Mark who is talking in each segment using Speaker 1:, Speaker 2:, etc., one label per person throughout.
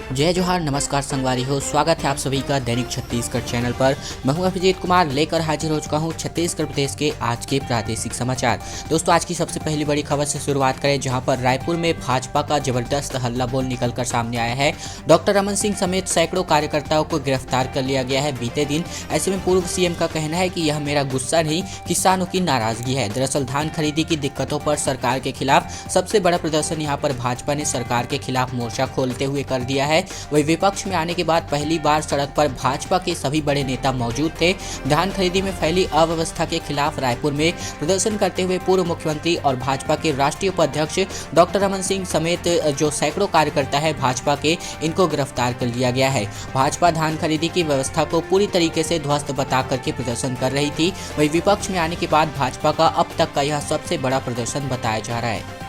Speaker 1: जय जोहार, नमस्कार संगवारी हो। स्वागत है आप सभी का दैनिक छत्तीसगढ़ चैनल पर। मैं हूं अभिजीत कुमार, लेकर हाजिर हो चुका हूं छत्तीसगढ़ प्रदेश के आज के प्रादेशिक समाचार। दोस्तों, आज की सबसे पहली बड़ी खबर से शुरुआत करें, जहां पर रायपुर में भाजपा का जबरदस्त हल्ला बोल निकलकर सामने आया है। डॉक्टर रमन सिंह समेत सैकड़ों कार्यकर्ताओं को गिरफ्तार कर लिया गया है बीते दिन। ऐसे में पूर्व सीएम का कहना है कि यह मेरा गुस्सा नहीं, किसानों की नाराजगी है। दरअसल धान खरीदी की दिक्कतों पर सरकार के खिलाफ सबसे बड़ा प्रदर्शन यहां पर भाजपा ने सरकार के खिलाफ मोर्चा खोलते हुए कर दिया है। वही विपक्ष में आने के बाद पहली बार सड़क पर भाजपा के सभी बड़े नेता मौजूद थे। धान खरीदी में फैली अव्यवस्था के खिलाफ रायपुर में प्रदर्शन करते हुए पूर्व मुख्यमंत्री और भाजपा के राष्ट्रीय उपाध्यक्ष डॉक्टर रमन सिंह समेत जो सैकड़ों कार्यकर्ता है भाजपा के, इनको गिरफ्तार कर लिया गया है। भाजपा धान खरीदी की व्यवस्था को पूरी तरीके से ध्वस्त बता करके प्रदर्शन कर रही थी। वही विपक्ष में आने के बाद भाजपा का अब तक का यह सबसे बड़ा प्रदर्शन बताया जा रहा है।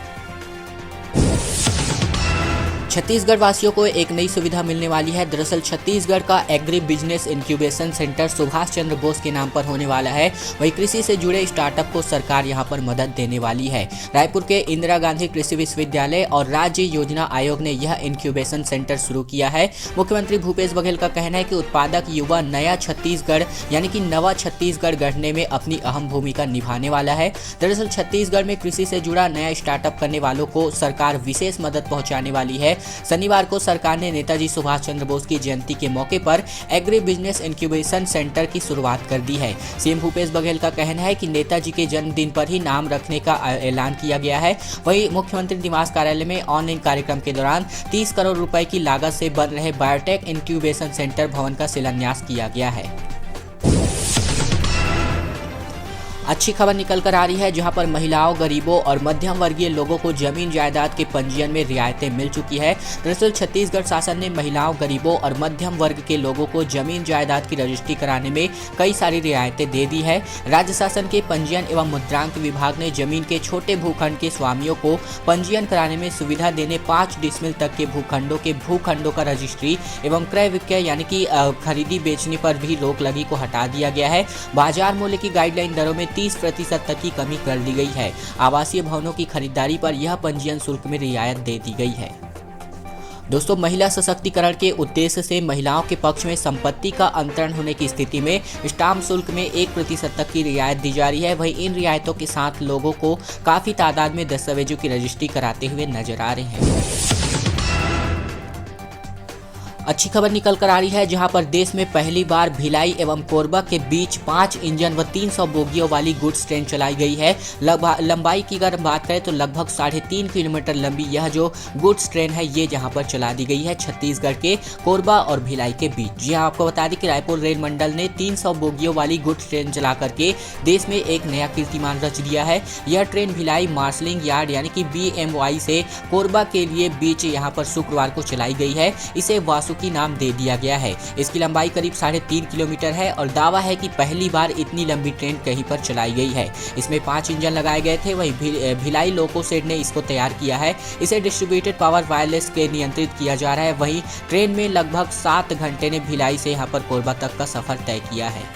Speaker 1: छत्तीसगढ़ वासियों को एक नई सुविधा मिलने वाली है। दरअसल छत्तीसगढ़ का agri business incubation centre Subhash Chandra Bose के नाम पर होने वाला है। वही कृषि से जुड़े स्टार्टअप को सरकार यहां पर मदद देने वाली है। रायपुर के इंदिरा गांधी कृषि विश्वविद्यालय और राज्य योजना आयोग ने यह इंक्यूबेशन सेंटर शुरू किया है। मुख्यमंत्री भूपेश बघेल का कहना है कि उत्पादक युवा नया छत्तीसगढ़ यानी कि नवा छत्तीसगढ़ गढ़ने में अपनी अहम भूमिका निभाने वाला है। दरअसल छत्तीसगढ़ में कृषि से जुड़ा नया स्टार्टअप करने वालों को सरकार विशेष मदद पहुंचाने वाली है। शनिवार को सरकार ने नेताजी सुभाष चंद्र बोस की जयंती के मौके पर एग्री बिजनेस इंक्यूबेशन सेंटर की शुरुआत कर दी है। सीएम भूपेश बघेल का कहना है कि नेताजी के जन्मदिन पर ही नाम रखने का ऐलान किया गया है। वहीं मुख्यमंत्री निवास कार्यालय में ऑनलाइन कार्यक्रम के दौरान 30 करोड़ रुपए की लागत से बन रहे बायोटेक इंक्यूबेशन सेंटर भवन का शिलान्यास किया गया है। अच्छी खबर निकल कर आ रही है, जहां पर महिलाओं, गरीबों और मध्यम वर्गीय लोगों को जमीन जायदाद के पंजीयन में रियायतें मिल चुकी है। दरअसल छत्तीसगढ़ शासन ने महिलाओं, गरीबों और मध्यम वर्ग के लोगों को जमीन जायदाद की रजिस्ट्री कराने में कई सारी रियायतें दे दी है। राज्य शासन के पंजीयन एवं मुद्रांक विभाग ने जमीन के छोटे भूखंड के स्वामियों को पंजीयन कराने में सुविधा देने 5 डिसमिल तक के भूखंडों का रजिस्ट्री एवं क्रय विक्रय यानी कि खरीदी बेचने पर भी रोक लगी को हटा दिया गया है। बाजार मूल्य की गाइडलाइन दरों में 30% तक की कमी कर दी गई है। आवासीय भवनों की खरीदारी पर यह पंजीयन शुल्क में रियायत दे दी गई है। दोस्तों, महिला सशक्तिकरण के उद्देश्य से महिलाओं के पक्ष में संपत्ति का अंतरण होने की स्थिति में स्टाम्प शुल्क में 1% तक की रियायत दी जा रही है। वहीं इन रियायतों के साथ लोगों को काफी तादाद में दस्तावेजों की रजिस्ट्री कराते हुए नजर आ रहे हैं। अच्छी खबर निकल कर आ रही है, जहां पर देश में पहली बार भिलाई एवं कोरबा के बीच 5 इंजन व 300 बोगियों वाली गुड्स ट्रेन चलाई गई है। लंबाई की अगर बात करें तो लगभग 3.5 किलोमीटर लंबी यह जो गुड्स ट्रेन है, ये जहां पर चला दी गई है छत्तीसगढ़ के कोरबा और भिलाई के बीच। जी हां, आपको बता दें कि रायपुर रेल मंडल ने 300 बोगियों वाली गुड्स ट्रेन चला करके देश में एक नया कीर्तिमान रच दिया है। यह ट्रेन भिलाई मार्शलिंग यार्ड यानी कि BMY से कोरबा के लिए बीच यहां पर शुक्रवार को चलाई गई है। इसे वासुकी नाम दे दिया गया है। इसकी लंबाई करीब 3.5 किलोमीटर है और दावा है कि पहली बार इतनी लंबी ट्रेन कहीं पर चलाई गई है। इसमें 5 इंजन लगाए गए थे। वहीं भिलाई लोको शेड ने इसको तैयार किया है। इसे डिस्ट्रीब्यूटेड पावर वायरलेस के नियंत्रित किया जा रहा है। वहीं ट्रेन में लगभग 7 घंटे ने भिलाई से यहाँ पर कोरबा तक का सफर तय किया है।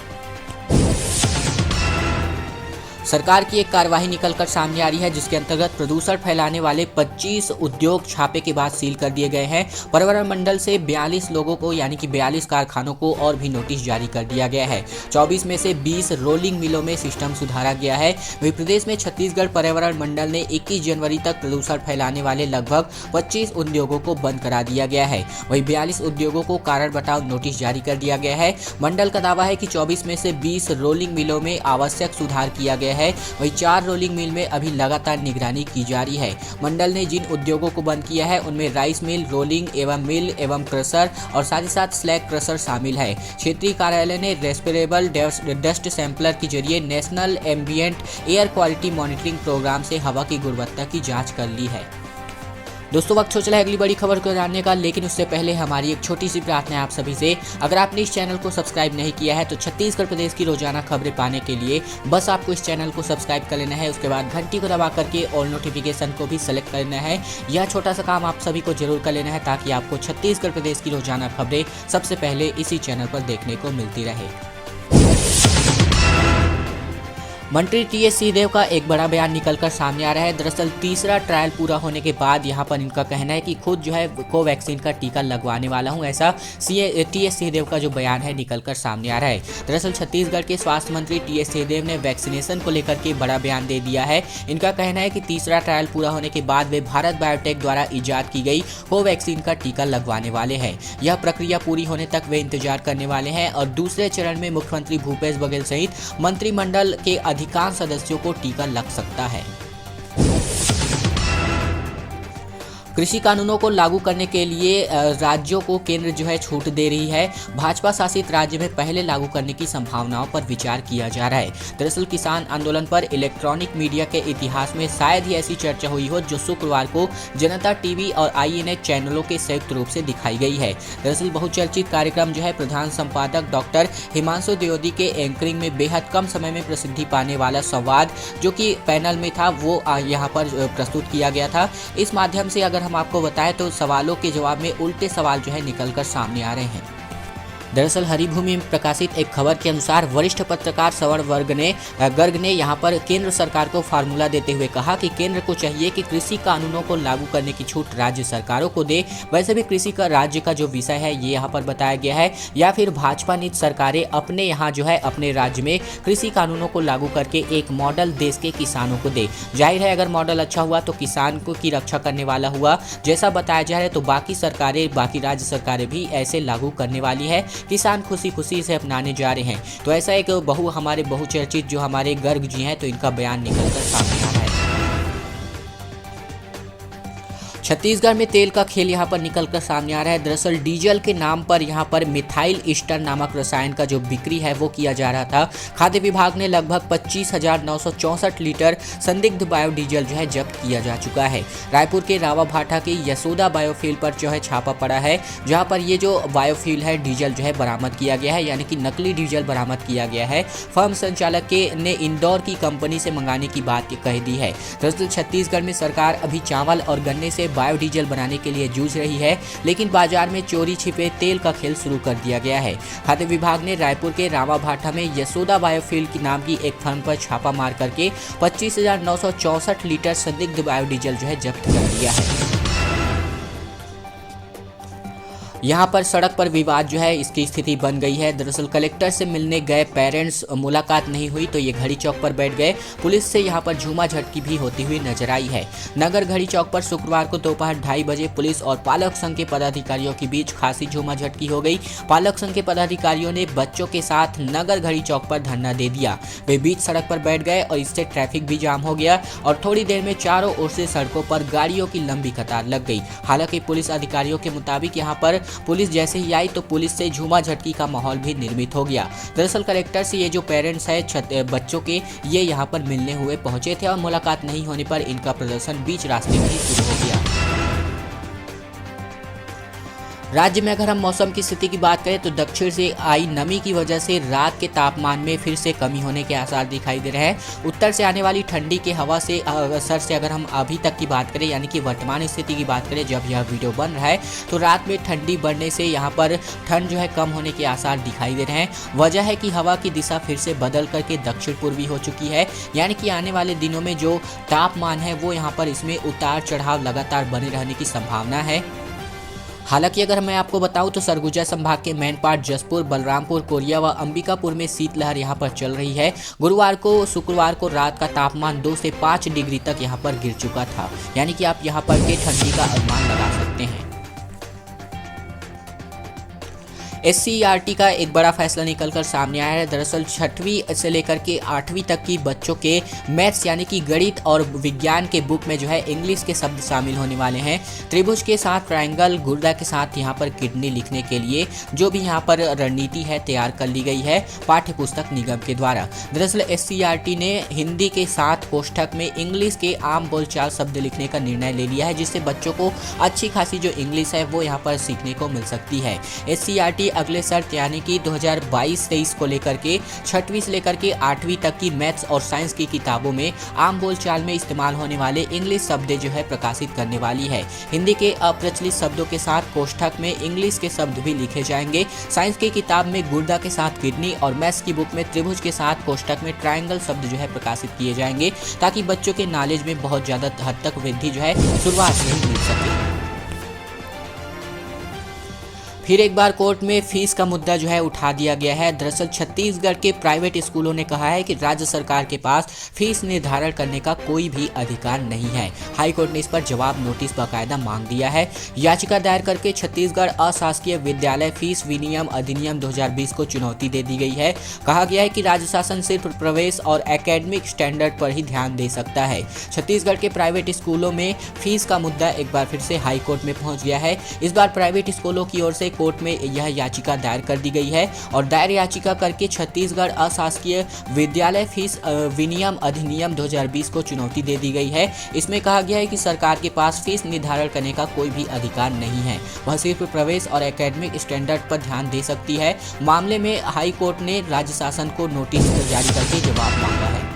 Speaker 1: सरकार की एक कार्यवाही निकलकर सामने आ रही है, जिसके अंतर्गत प्रदूषण फैलाने वाले 25 उद्योग छापे के बाद सील कर दिए गए हैं। पर्यावरण मंडल से 42 लोगों को यानी कि 42 कारखानों को और भी नोटिस जारी कर दिया गया है। 24 में से 20 रोलिंग मिलों में सिस्टम सुधारा गया है। वहीं प्रदेश में छत्तीसगढ़ पर्यावरण मंडल ने 21 जनवरी तक प्रदूषण फैलाने वाले लगभग 25 उद्योगों को बंद करा दिया गया है। वहीं 42 उद्योगों को कारण बताओ नोटिस जारी कर दिया गया है। मंडल का दावा है कि 24 में से 20 रोलिंग मिलों में आवश्यक सुधार किया गया है। वही 4 रोलिंग मिल में अभी लगातार निगरानी की जा रही है। मंडल ने जिन उद्योगों को बंद किया है उनमें राइस मिल, रोलिंग एवं मिल एवं क्रशर और साथ ही साथ स्लैग क्रशर शामिल है। क्षेत्रीय कार्यालय ने रेस्पिरेबल डस्ट सैंपलर के जरिए national ambient air quality monitoring programme से हवा की गुणवत्ता की जाँच कर ली है। दोस्तों, वक्त हो चला है अगली बड़ी खबर को जानने का, लेकिन उससे पहले हमारी एक छोटी सी प्रार्थना है आप सभी से। अगर आपने इस चैनल को सब्सक्राइब नहीं किया है तो छत्तीसगढ़ प्रदेश की रोजाना खबरें पाने के लिए बस आपको इस चैनल को सब्सक्राइब कर लेना है। उसके बाद घंटी को दबा करके ऑल नोटिफिकेशन को भी सेलेक्ट कर लेना है। यह छोटा सा काम आप सभी को जरूर कर लेना है, ताकि आपको छत्तीसगढ़ प्रदेश की रोजाना खबरें सबसे पहले इसी चैनल पर देखने को मिलती रहे। मंत्री टीएस सिंहदेव का एक बड़ा बयान निकलकर सामने आ रहा है। दरअसल तीसरा ट्रायल पूरा होने के बाद यहां पर इनका कहना है कि खुद जो है कोवैक्सीन का टीका लगवाने वाला हूं, ऐसा टीएस सिंहदेव का जो बयान है निकलकर सामने आ रहा है। दरअसल छत्तीसगढ़ के स्वास्थ्य मंत्री टीएस सिंहदेव ने वैक्सीनेशन को लेकर के बड़ा बयान दे दिया है। इनका कहना है कि तीसरा ट्रायल पूरा होने के बाद वे भारत बायोटेक द्वारा इजाद की गई कोवैक्सीन का टीका लगवाने वाले हैं। यह प्रक्रिया पूरी होने तक वे इंतजार करने वाले हैं और दूसरे चरण में मुख्यमंत्री भूपेश बघेल सहित मंत्रिमंडल के अधिकांश सदस्यों को टीका लग सकता है। कृषि कानूनों को लागू करने के लिए राज्यों को केंद्र जो है छूट दे रही है। भाजपा शासित राज्य में पहले लागू करने की संभावनाओं पर विचार किया जा रहा है। दरअसल किसान आंदोलन पर इलेक्ट्रॉनिक मीडिया के इतिहास में शायद ही ऐसी चर्चा हुई हो जो शुक्रवार को जनता टीवी और INA चैनलों के संयुक्त रूप से दिखाई गई है। दरअसल बहुचर्चित कार्यक्रम जो है प्रधान संपादक डॉक्टर हिमांशु द्विवेदी के एंकरिंग में बेहद कम समय में प्रसिद्धि पाने वाला संवाद जो कि पैनल में था वो यहाँ पर प्रस्तुत किया गया था। इस माध्यम से अगर हम आपको बताएं तो सवालों के जवाब में उल्टे सवाल जो है निकलकर सामने आ रहे हैं। दरअसल हरिभूमि में प्रकाशित एक खबर के अनुसार वरिष्ठ पत्रकार सवर्ण गर्ग ने यहाँ पर केंद्र सरकार को फार्मूला देते हुए कहा कि केंद्र को चाहिए कि कृषि कानूनों को लागू करने की छूट राज्य सरकारों को दे। वैसे भी कृषि का राज्य का जो विषय है ये यहाँ पर बताया गया है, या फिर भाजपा नीति सरकारें अपने यहाँ जो है अपने राज्य में कृषि कानूनों को लागू करके एक मॉडल देश के किसानों को दे। जाहिर है अगर मॉडल अच्छा हुआ तो किसान को की रक्षा करने वाला हुआ जैसा बताया जा रहा है, तो बाकी सरकारें बाकी राज्य सरकारें भी ऐसे लागू करने वाली है। किसान खुशी खुशी से अपनाने जा रहे हैं। तो ऐसा एक हमारे बहुचर्चित जो हमारे गर्ग जी हैं तो इनका बयान निकलकर सामने आ रहा है। छत्तीसगढ़ में तेल का खेल यहाँ पर निकलकर सामने आ रहा है। दरअसल डीजल के नाम पर यहाँ पर मिथाइल ईस्टर नामक रसायन का जो बिक्री है वो किया जा रहा था। खाद्य विभाग ने लगभग 25,964 लीटर संदिग्ध बायोडीजल जो है जब्त किया जा चुका है। रायपुर के रावाभाटा के यशोदा बायोफ्यूल पर जो है छापा पड़ा है, जहाँ पर ये जो बायोफ्यूल है डीजल जो है बरामद किया गया है, यानी कि नकली डीजल बरामद किया गया है। फर्म संचालक ने इंदौर की कंपनी से मंगाने की बात कह दी है। दरअसल छत्तीसगढ़ में सरकार अभी चावल और गन्ने से बायोडीजल बनाने के लिए जूझ रही है, लेकिन बाजार में चोरी छिपे तेल का खेल शुरू कर दिया गया है। खाद्य विभाग ने रायपुर के रावाभाटा में यशोदा बायोफ्यूल की नाम की एक फर्म पर छापा मार करके 25,964 लीटर संदिग्ध बायोडीजल जो है जब्त कर दिया है। यहाँ पर सड़क पर विवाद जो है इसकी स्थिति बन गई है। दरअसल कलेक्टर से मिलने गए पेरेंट्स, मुलाकात नहीं हुई तो ये घड़ी चौक पर बैठ गए। पुलिस से यहाँ पर झूमा झटकी भी होती हुई नजर आई है। नगर घड़ी चौक पर शुक्रवार को दोपहर 2:30 बजे पुलिस और पालक संघ के पदाधिकारियों के बीच खासी झूमा झटकी हो गई। पालक संघ के पदाधिकारियों ने बच्चों के साथ नगर घड़ी चौक पर धरना दे दिया। वे बीच सड़क पर बैठ गए और इससे ट्रैफिक भी जाम हो गया और थोड़ी देर में चारों ओर से सड़कों पर गाड़ियों की लंबी कतार लग गई। हालांकि पुलिस अधिकारियों के मुताबिक यहाँ पर पुलिस जैसे ही आई तो पुलिस से झूमा झटकी का माहौल भी निर्मित हो गया। दरअसल कलेक्टर से ये जो पेरेंट्स है बच्चों के, ये यहाँ पर मिलने हुए पहुंचे थे और मुलाकात नहीं होने पर इनका प्रदर्शन बीच रास्ते में ही शुरू हो गया। राज्य में अगर हम मौसम की स्थिति की बात करें तो दक्षिण से आई नमी की वजह से रात के तापमान में फिर से कमी होने के आसार दिखाई दे रहे हैं। उत्तर से आने वाली ठंडी के हवा से असर से अगर हम अभी तक की बात करें, यानी कि वर्तमान स्थिति की बात करें जब यह वीडियो बन रहा है, तो रात में ठंडी बढ़ने से यहाँ पर ठंड जो है कम होने के आसार दिखाई दे रहे हैं। वजह है कि हवा की दिशा फिर से बदल करके दक्षिण पूर्वी हो चुकी है, यानी कि आने वाले दिनों में जो तापमान है वो यहाँ पर इसमें उतार चढ़ाव लगातार बने रहने की संभावना है। हालांकि अगर मैं आपको बताऊं तो सरगुजा संभाग के मैनपाट, जसपुर, बलरामपुर, कोरिया व अंबिकापुर में शीतलहर यहां पर चल रही है। शुक्रवार को रात का तापमान 2 से 5 डिग्री तक यहां पर गिर चुका था, यानी कि आप यहां पर के ठंडी का अनुमान लगा सकते हैं। SCERT का एक बड़ा फैसला निकलकर सामने आया है। दरअसल 6वीं से लेकर के 8वीं तक की बच्चों के मैथ्स यानी कि गणित और विज्ञान के बुक में जो है इंग्लिश के शब्द शामिल होने वाले हैं। त्रिभुज के साथ ट्रायंगल, गुर्दा के साथ यहाँ पर किडनी लिखने के लिए जो भी यहाँ पर रणनीति है तैयार कर ली गई है पाठ्य पुस्तक निगम के द्वारा। दरअसल SCERT ने हिंदी के साथ कोष्ठक में इंग्लिश के आम बोलचाल शब्द लिखने का निर्णय ले लिया है, जिससे बच्चों को अच्छी खासी जो इंग्लिश है वो यहाँ पर सीखने को मिल सकती है। SCERT अगले सत्र यानी कि 2022-23 को लेकर के 6वीं से लेकर के 8वीं तक की मैथ्स और साइंस की किताबों में आम बोलचाल में इस्तेमाल होने वाले इंग्लिश शब्द जो है प्रकाशित करने वाली है। हिंदी के अप्रचलित शब्दों के साथ कोष्ठक में इंग्लिश के शब्द भी लिखे जाएंगे। साइंस की किताब में गुर्दा के साथ किडनी और मैथ्स की बुक में त्रिभुज के साथ कोष्ठक में ट्रायंगल शब्द जो है प्रकाशित किए जाएंगे, ताकि बच्चों के नॉलेज में बहुत ज़्यादा हद तक वृद्धि जो है शुरुआत से ही मिल सके। फिर एक बार कोर्ट में फीस का मुद्दा जो है उठा दिया गया है। दरअसल छत्तीसगढ़ के प्राइवेट स्कूलों ने कहा है कि राज्य सरकार के पास फीस निर्धारण करने का कोई भी अधिकार नहीं है। हाई कोर्ट ने इस पर जवाब नोटिस बाकायदा मांग दिया है। याचिका दायर करके छत्तीसगढ़ अशासकीय विद्यालय फीस विनियम अधिनियम 2020 को चुनौती दे दी गई है। कहा गया है कि राज्य शासन सिर्फ प्रवेश और एकेडमिक स्टैंडर्ड पर ही ध्यान दे सकता है। छत्तीसगढ़ के प्राइवेट स्कूलों में फीस का मुद्दा एक बार फिर से हाई कोर्ट में पहुंच गया है। इस बार प्राइवेट स्कूलों की ओर से कोर्ट में यह याचिका दायर कर दी गई है और दायर याचिका करके छत्तीसगढ़ अशासकीय विद्यालय फीस विनियम अधिनियम 2020 को चुनौती दे दी गई है। इसमें कहा गया है कि सरकार के पास फीस निर्धारण करने का कोई भी अधिकार नहीं है, वह सिर्फ प्रवेश और एकेडमिक स्टैंडर्ड पर ध्यान दे सकती है। मामले में हाई कोर्ट ने राज्य शासन को नोटिस जारी करके जवाब मांगा है।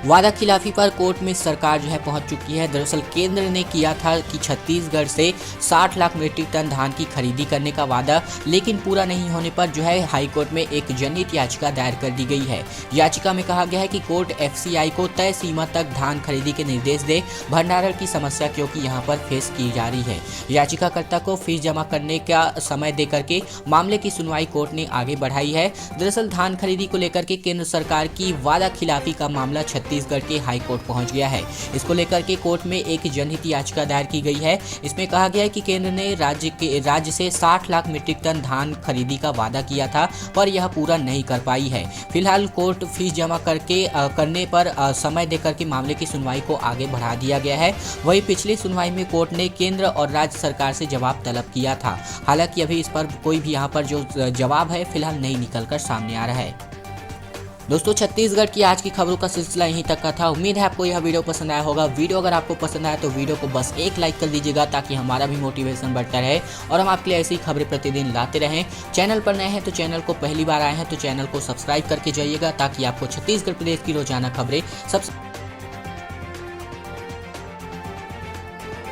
Speaker 1: वादा खिलाफी पर कोर्ट में सरकार जो है पहुंच चुकी है। दरअसल केंद्र ने किया था कि छत्तीसगढ़ से 60 लाख मीट्रिक टन धान की खरीदी करने का वादा, लेकिन पूरा नहीं होने पर जो है हाई कोर्ट में एक जनहित याचिका दायर कर दी गई है। याचिका में कहा गया है कि कोर्ट एफसीआई को तय सीमा तक धान खरीदी के निर्देश दे। भंडारण की समस्या क्योंकि यहां पर फेस की जा रही है। याचिकाकर्ता को फीस जमा करने का समय देकर के मामले की सुनवाई कोर्ट ने आगे बढ़ाई है। दरअसल धान खरीदी को लेकर के केंद्र सरकार की वादा खिलाफी का मामला छत्तीसगढ़ के हाई कोर्ट पहुंच गया है। इसको लेकर के कोर्ट में एक जनहित याचिका दायर की गई है। इसमें कहा गया है कि केंद्र ने राज्य से 60 लाख मीट्रिक टन धान खरीदी का वादा किया था, पर यह पूरा नहीं कर पाई है। फिलहाल कोर्ट फीस जमा करने पर समय देकर के मामले की सुनवाई को आगे बढ़ा दिया गया है। वही पिछली सुनवाई में कोर्ट ने केंद्र और राज्य सरकार से जवाब तलब किया था। हालांकि अभी इस पर कोई भी यहाँ पर जो जवाब है फिलहाल नहीं निकल कर सामने आ रहा है। दोस्तों, छत्तीसगढ़ की आज की खबरों का सिलसिला यहीं तक का था। उम्मीद है आपको यह वीडियो पसंद आया होगा। वीडियो अगर आपको पसंद आया तो वीडियो को बस एक लाइक कर दीजिएगा, ताकि हमारा भी मोटिवेशन बढ़ता रहे और हम आपके लिए ऐसी खबरें प्रतिदिन लाते रहें। चैनल पर नए हैं तो चैनल को पहली बार आए हैं तो चैनल को सब्सक्राइब करके जाइएगा, ताकि आपको छत्तीसगढ़ प्रदेश की रोजाना खबरें सबसे